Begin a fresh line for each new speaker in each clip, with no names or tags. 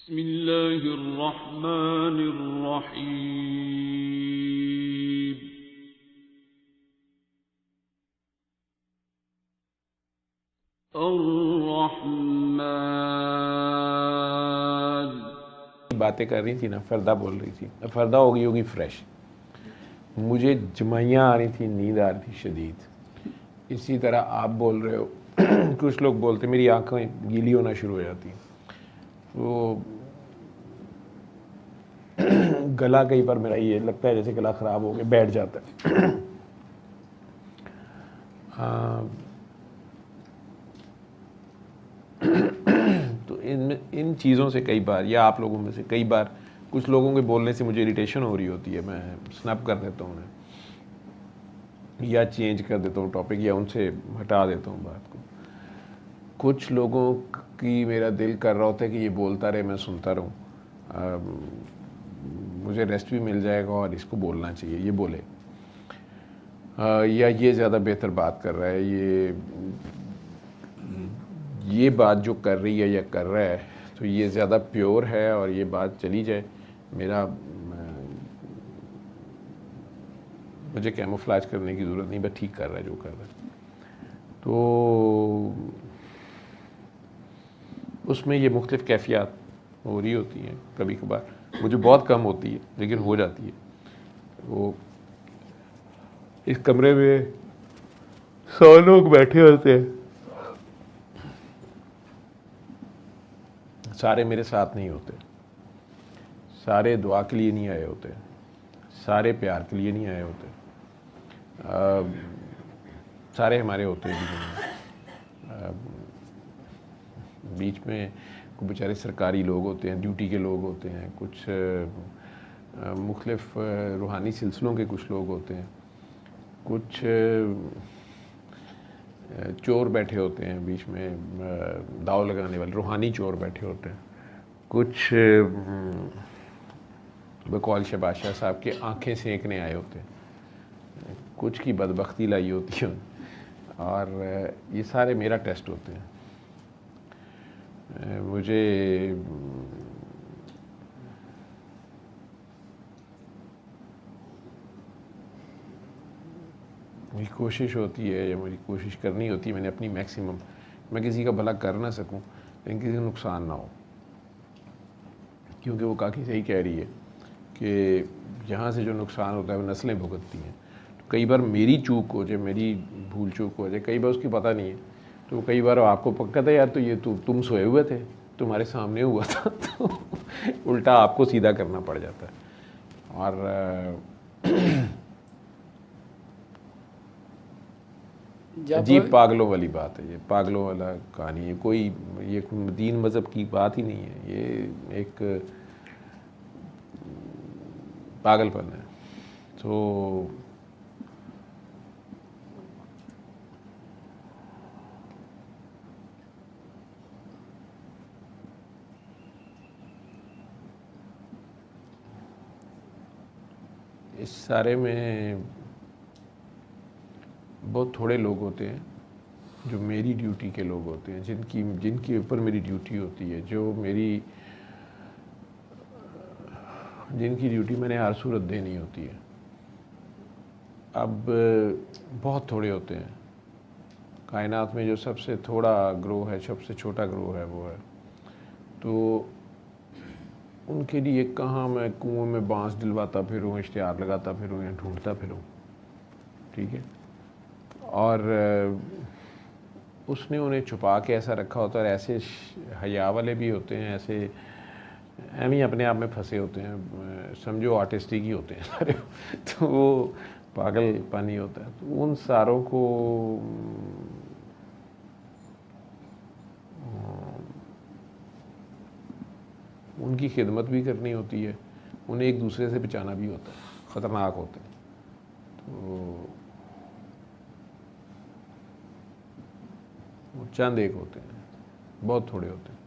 बिस्मिल्लाहिर्रहमानिर्रहीम। अर्रहमान।
बातें कर रही थी ना, फरदा बोल रही थी, फरदा हो गई होगी फ्रेश। मुझे जमाइयाँ आ रही थी, नींद आ रही थी शदीद। इसी तरह आप बोल रहे हो कुछ लोग बोलते मेरी आंखें गीली होना शुरू हो जाती, तो गला कई बार मेरा ये लगता है जैसे गला ख़राब हो गया, बैठ जाता है। तो इन चीज़ों से कई बार, या आप लोगों में से कई बार, कुछ लोगों के बोलने से मुझे इरिटेशन हो रही होती है, मैं स्नैप कर देता हूँ उन्हें, या चेंज कर देता हूँ टॉपिक, या उनसे हटा देता हूँ बात को। कुछ लोगों की मेरा दिल कर रहा होता है कि ये बोलता रहे, मैं सुनता रहूँ, मुझे रेस्ट भी मिल जाएगा और इसको बोलना चाहिए, ये बोले, या ये ज़्यादा बेहतर बात कर रहा है, ये बात जो कर रही है या कर रहा है तो ये ज़्यादा प्योर है और ये बात चली जाए। मुझे कैमोफ्लेज करने की ज़रूरत नहीं, बस ठीक कर रहा है जो कर रहा है। तो उसमें ये मुख्तलिफ़ कैफियत हो रही होती हैं। कभी कभार मुझे बहुत कम होती है लेकिन हो जाती है। वो इस कमरे में 100 लोग बैठे होते हैं, सारे मेरे साथ नहीं होते, सारे दुआ के लिए नहीं आए होते, सारे प्यार के लिए नहीं आए होते, सारे हमारे होते हैं बीच में कुछ बेचारे सरकारी लोग होते हैं, ड्यूटी के लोग होते हैं, कुछ मुख्तलिफ रूहानी सिलसिलों के कुछ लोग होते हैं, कुछ चोर बैठे होते हैं बीच में, दाव लगाने वाले रूहानी चोर बैठे होते हैं, कुछ बकौल शबाशाह साहब के आंखें सेंकने आए होते हैं, कुछ की बदबख्ती लाई होती है, और ये सारे मेरा टेस्ट होते हैं। मुझे मेरी कोशिश होती है, या मेरी कोशिश करनी होती है, मैंने अपनी मैक्सिमम, मैं किसी का भला कर ना सकूं लेकिन किसी का नुकसान ना हो, क्योंकि वो काफ़ी सही कह रही है कि यहाँ से जो नुकसान होता है वो नस्लें भुगतती हैं। तो कई बार मेरी चूक हो जाए, मेरी भूल चूक हो जाए, कई बार उसकी पता नहीं है, तो कई बार आपको पक्का था यार, तो ये तुम सोए हुए थे, तुम्हारे सामने हुआ था, तो उल्टा आपको सीधा करना पड़ जाता है। और अजीब पागलों वाली बात है, ये पागलों वाला कहानी है, कोई ये दीन मज़हब की बात ही नहीं है, ये एक पागलपन है। तो इस सारे में बहुत थोड़े लोग होते हैं जो मेरी ड्यूटी के लोग होते हैं, जिनके ऊपर मेरी ड्यूटी होती है, जिनकी ड्यूटी मैंने हर सूरत देनी होती है। अब बहुत थोड़े होते हैं कायनात में, जो सबसे थोड़ा ग्रोह है, सबसे छोटा ग्रोह है वो है, तो उनके लिए कहाँ मैं कुओं में बांस डलवाता फिरूँ, इश्तिहार लगाता फिरूँ, या ढूंढता फिरूँ, ठीक है। और उसने उन्हें छुपा के ऐसा रखा होता है, और ऐसे हया वाले भी होते हैं, ऐसे एम ही अपने आप में फंसे होते हैं, समझो आर्टिस्टिक ही होते हैं सारे, तो वो पागलपन होता है। तो उन सारों को उनकी खिदमत भी करनी होती है, उन्हें एक दूसरे से बचाना भी होता है, ख़तरनाक होते हैं। तो वो चंद एक होते हैं, बहुत थोड़े होते हैं।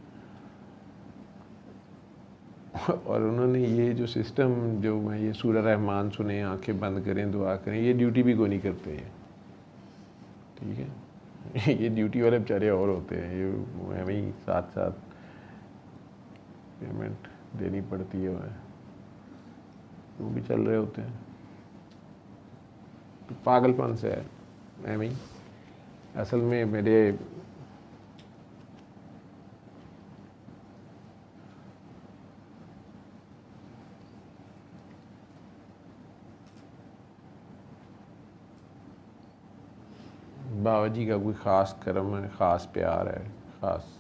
और उन्होंने ये जो सिस्टम, जो मैं ये सूरह रहमान सुने, आंखें बंद करें, दुआ करें, ये ड्यूटी भी कोई नहीं करते हैं, ठीक है। ये ड्यूटी वाले बेचारे और होते हैं, ये हमें साथ साथ पेमेंट देनी पड़ती है, वो भी चल रहे होते हैं। तो पागलपन से है एम ही। असल में मेरे बाबा जी का कोई ख़ास करम है, ख़ास प्यार है, ख़ास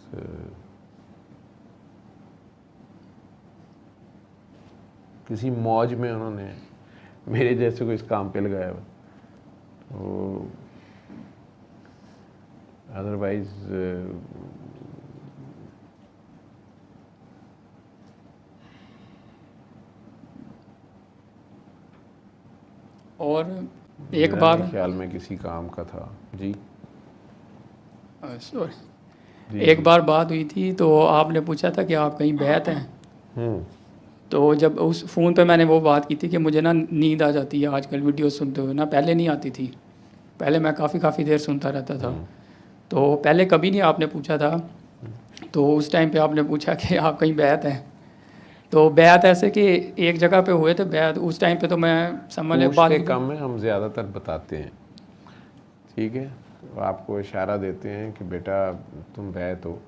किसी मौज में उन्होंने मेरे जैसे को इस काम पे लगाया हुआ। तो अदरवाइज
और एक बार
ख्याल में किसी काम का था जी।
सॉरी, एक बार बात हुई थी तो आपने पूछा था कि आप कहीं बैत हैं। तो जब उस फ़ोन पे मैंने वो बात की थी कि मुझे ना नींद आ जाती है आजकल वीडियो सुनते हुए ना, पहले नहीं आती थी, पहले मैं काफ़ी देर सुनता रहता था। तो पहले कभी नहीं आपने पूछा था, तो उस टाइम पे आपने पूछा कि आप कहीं बैत हैं। तो बैत ऐसे कि एक जगह पे हुए थे बैत, उस टाइम पे तो मैं समझ ले
पूछते कम में हम ज़्यादातर बताते हैं, ठीक है। तो आपको इशारा देते हैं कि बेटा तुम बैत हो,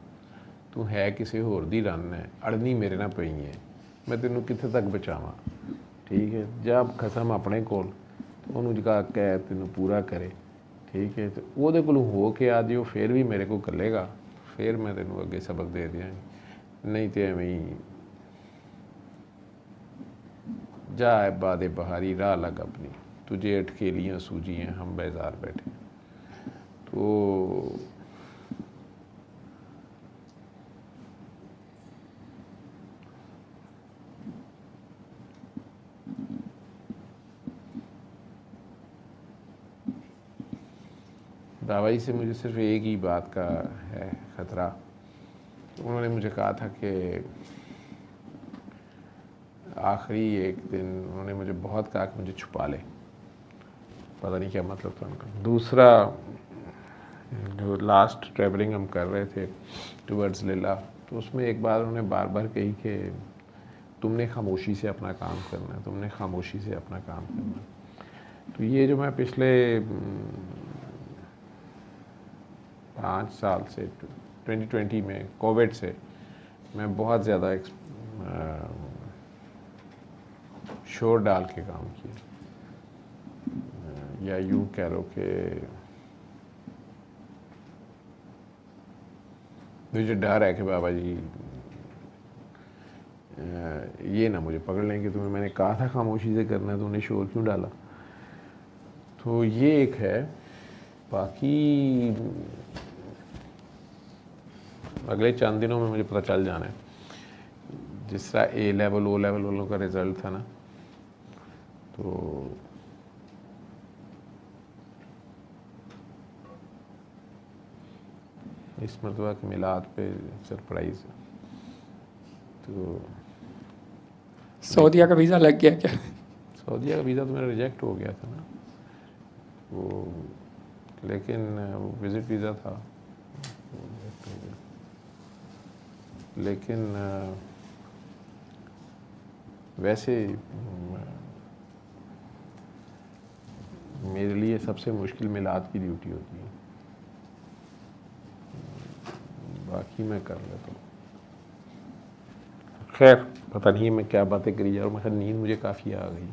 तू है किसी होर दी रन है, अड़नी मेरे ना पई है, मैं तेनों कित्थे तक बचावां, ठीक है। जब खसम अपने कोल उन्होंने जगह कह तेनों पूरा करे, ठीक है। तो वो कोलों हो के आ जियो, फिर भी मेरे को कलेगा, फिर मैं तेनों अगे सबक दे दियांगी, नहीं तो एवें ही जा बादे बहारी राह लग अपनी, तुझे अटकेलियाँ सूझी हैं हम बेजार बैठे। तो बाबा जी से मुझे सिर्फ एक ही बात का है ख़तरा। उन्होंने मुझे कहा था कि आखिरी एक दिन उन्होंने मुझे बहुत कहा कि मुझे छुपा ले, पता नहीं क्या मतलब था उनका। दूसरा, जो लास्ट ट्रैवलिंग हम कर रहे थे टुवर्ड्स लीला, तो उसमें एक बार उन्होंने बार बार कही कि तुमने खामोशी से अपना काम करना है, तुमने खामोशी से अपना काम करना है। तो ये जो मैं पिछले 5 साल से 2020 में कोविड से मैं बहुत ज़्यादा शोर डाल के काम किया, या यूँ कह लो कि मुझे डर है कि बाबा जी ये ना मुझे पकड़ लेंगे, तुम्हें मैंने कहा था खामोशी से करना है, तुमने शोर क्यों डाला। तो ये एक है। बाकी अगले चंद दिनों में मुझे पता चल जाना है, जिस तरह A लेवल O लेवल वालों का रिज़ल्ट था ना, तो इस मरतबा के मिलाद पे सरप्राइज़। तो
सऊदीया का वीज़ा लग गया क्या?
सऊदीया का वीज़ा तो मेरा रिजेक्ट हो गया था ना वो, लेकिन वो विज़िट वीज़ा था, लेकिन वैसे मेरे लिए सबसे मुश्किल मिलाद की ड्यूटी होती है, बाकी मैं कर लेता हूँ। खैर पता नहीं मैं क्या बातें करी जा रहा हूँ, मगर नींद मुझे काफ़ी आ गई।